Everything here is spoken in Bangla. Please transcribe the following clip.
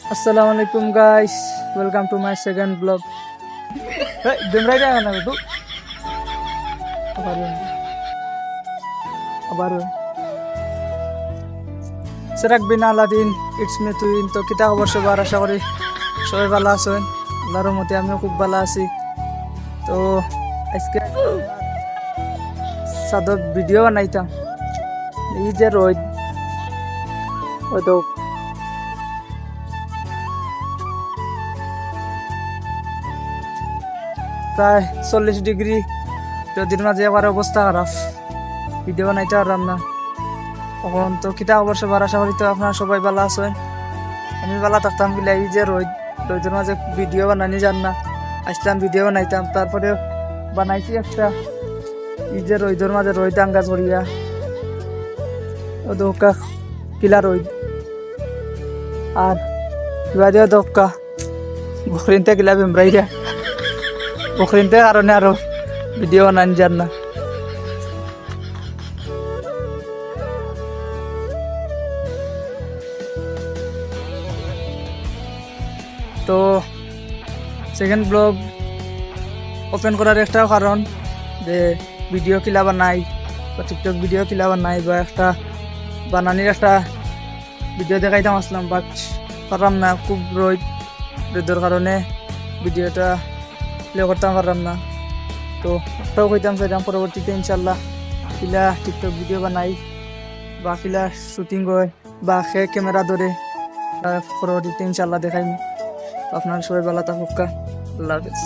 Assalamualaikum guys, welcome to my second vlog. Hey, dimrai dia kan aku? Abarun. Serak bin Aladin, it's me tuin. তো কিতা খবর সবার আশা করি সবাই ভালো আছেন। আল্লাহর রহমতে আমিও খুব ভালো আছি। তো আজকে সাদা ভিডিও বানাইতাম। এই যে রোদ ও তো প্রায় 40 ডিগ্রি রোদের মাঝে আবার অবস্থা খারাপ, ভিডিও বানাইতে পারলাম না। এখন তো কিতা খবর সবার আশা করি তো আপনারা সবাই ভালো আছেন। আমি ভালো থাকতাম বলে এই যে রোদের মাঝে ভিডিও বানানি যান না, আসলাম ভিডিও বানাইতাম। তারপরে বানাইছি একটা এই যে রোদের মাঝে রোদ আঙ্গাজ করিয়া ও দোকা কিলা রোদ আর কিবা দোকা বকরিনতে কিলা বেমরাইয়া বকরিনতে কারণে আরো ভিডিও বানানি যান না। তো সেকেন্ড ব্লগ ওপেন করার একটাও কারণ যে ভিডিও কিলা বানাই বা টিকটক ভিডিও কিলা বানাই বা একটা বানানির একটা ভিডিও দেখাইতাম আসলাম, বাট পারলাম না, খুব রোদের কারণে ভিডিওটা প্লে করতাম পারলাম না। তো একটাও কইতাম চাইতাম পরবর্তীতে ইনশাল্লাহ কিলা টিকটক ভিডিও বানাই বা কিলা শুটিং হয় বা সে ক্যামেরা ধরে পরবর্তীতে ইনশাল্লাহ দেখাইম। আপনারা সবাই ভালো থাকুক, আল্লাহ হাফেজ।